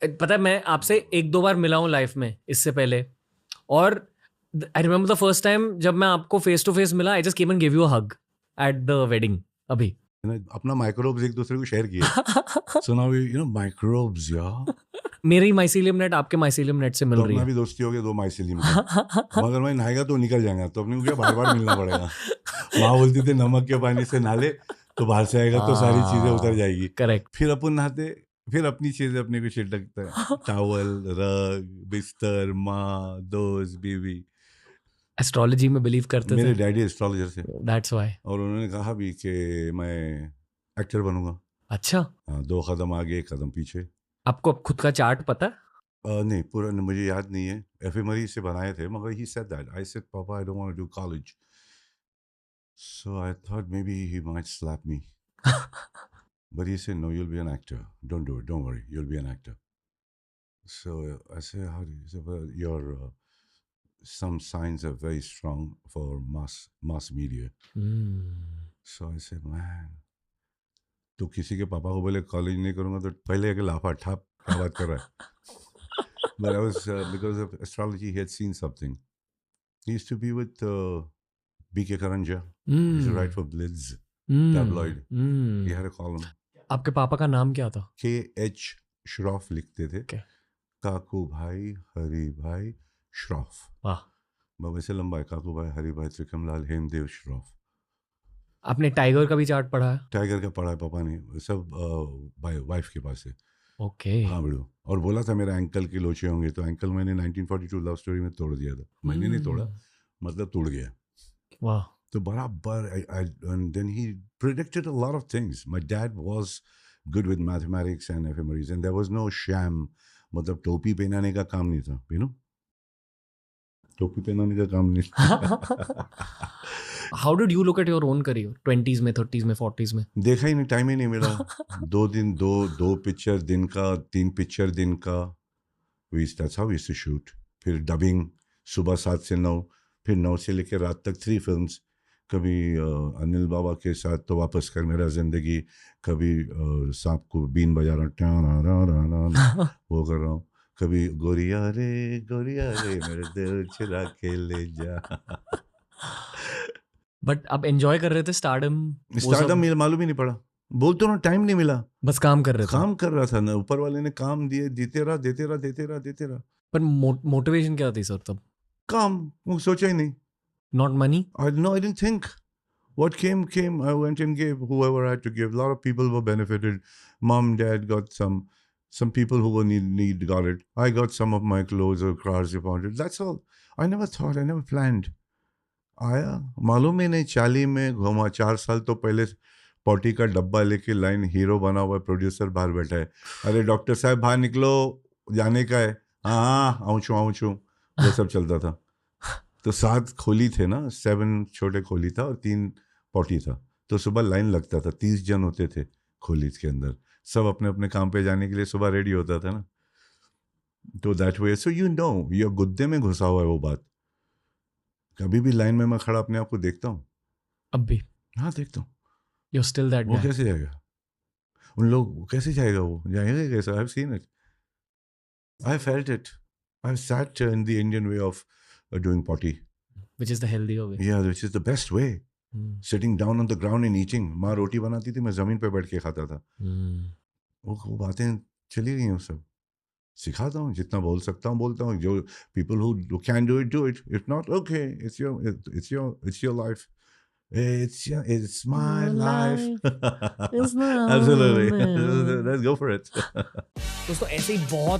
पता है मैं आपसे एक दो बार मिला हूँ लाइफ में इससे पहले, और I remember the first time जब मैं आपको फेस टू फेस मिला, I just came and give you a hug at the wedding अभी. अपना माइक्रोब्स एक दूसरे को शेयर किए. So now you know microbes यार. मेरी माइसीलियम नेट आपके माइसीलियम नेट से मिल तो रही अपना है. भी दोस्ती हो गया 2 माइसिलियम का. मगर मैं नहाएगा तो निकल जाएगा, तो अपने को क्या बार बार मिलना पड़ेगा. माँ बोलती थी नमक के पानी से नहा ले, तो बाहर से आएगा तो सारी चीजें उतर जाएगी. करेक्ट. फिर अपन नहाते, फिर अपनी चीजें अपने को छिटकते हैं. टॉवल, रग, बिस्तर, माँ, दोस्त, बीवी. एस्ट्रोलॉजी में बिलीव करते मेरे थे. डैडी एस्ट्रोलॉजर थे, दैट्स व्हाई. और उन्होंने कहा भी कि मैं एक्टर बनूंगा. अच्छा, हाँ, 2 कदम आगे 1 कदम पीछे. आपको खुद का चार्ट पता है? नहीं, पूरा मुझे याद नहीं है. एफएमआई से बनाए थे, मगर he said that. I said papa I don't want to do college. So I thought maybe he might slap me. But he said, no, you'll be an actor. Don't do it. Don't worry. You'll be an actor. So I said, how do you say, well, your some signs are very strong for mass media. So I said, man, तो किसी के पापा को बोले college नहीं करूँगा तो पहले एक लाफा ठाप क्या बात कर रहा है. But I was because of astrology, he had seen something. He used to be with B.K. Karanja. He used to write for Blitz, tabloid. He had a column. आपके पापा का नाम क्या था? K.H. श्रॉफ लिखते थे. Okay. काकू भाई, हरि भाई, श्रॉफ. वाह. वैसे लंबा है. काकू भाई, हरि भाई, त्रिकमलाल, हेमदेव, श्रॉफ. आपने टाइगर का भी चार्ट पढ़ा है? टाइगर का पढ़ा है पापा ने, सब वाइफ के पास है. ओके. हाँ बड़ो. और बोला था मेरा एंकल के लोचे होंगे, तो एंकल मैंने 1942 लव स्टोरी में तोड़ दिया था. मैंने नहीं तोड़ा, मतलब तोड़ गया. वाह. तो बराबर. and then he predicted a lot of things. My dad was good with mathematics and ephemeris, and there was no sham. मतलब टोपी पहनाने का काम नहीं था, you know? टोपी पहनाने का काम नहीं था. How did you look at your own career? 20s में, 30s में, 40s में? देखा ही नहीं, टाइम ही नहीं मिला. 2 दिन, दो पिक्चर दिन का, 3 पिक्चर दिन का. That's how we used to shoot. फिर डबिंग सुबह 7 से 9, फिर 9 से लेकर रात तक 3 फिल्म्स. कभी अनिल बाबा के साथ तो वापस कर मेरा जिंदगी, कभी सांप को बीन बजा रहा, वो कर रहा हूँ. कभी गोरिया रे मेरे दिल चुरा के ले जा. बट आप एंजॉय कर रहे थे स्टारडम? स्टारडम मालूम ही नहीं पड़ा. बोलते ना, टाइम नहीं मिला. बस काम कर रहे थे. काम कर रहा था ना, ऊपर वाले ने काम दिए, देते रहा. पर मोटिवेशन क्या थी सर तब? काम, वो सोचा ही नहीं. Not money? I didn't think. What came. I went and gave whoever I had to give. A lot of people were benefited. Mom, dad got some. Some people who were need got it. I got some of my clothes or cars they wanted. That's all. I never thought. I never planned. आया, मालूम ही नहीं. चाली में घूमा. 4 साल तो पहले potty का डब्बा लेके लाइन हीरो बना हुआ प्रोड्यूसर बाहर बैठा है. अरे डॉक्टर साहब बाहर निकलो, जाने का है. हाँ आऊँ छू. वो सब चलता था. तो 7 खोली थे ना, 7 छोटे खोली था और 3 पॉटी था. तो सुबह लाइन लगता था, 30 जन होते थे खोली के अंदर. सब अपने अपने काम पे जाने के लिए सुबह रेडी होता था ना. तो दैट वे. सो ये गुद्दे में घुसा हुआ है वो बात. कभी भी लाइन में मैं खड़ा अपने आप को देखता हूँ. अब भी? हाँ देखता हूँ. You're still that वो guy. कैसे जाएगा? उन लोग कैसे जाएगा? वो जाएगा कैसे? I've seen it. I felt it. I've sat in the Indian way of doing potty. Which is the healthier way. Yeah, which is the best way. Sitting down on the ground and eating. माँ रोटी बनाती थी, मैं जमीन पे बैठ के खाता था. वो बातें चली गई हैं. सब सिखाता हूँ, जितना बोल सकता हूँ बोलता हूँ. जो people who can do it. If not, okay, it's your life. It's my life. It's my Absolutely. Let's go for it. दोस्तों ऐसे ही बहुत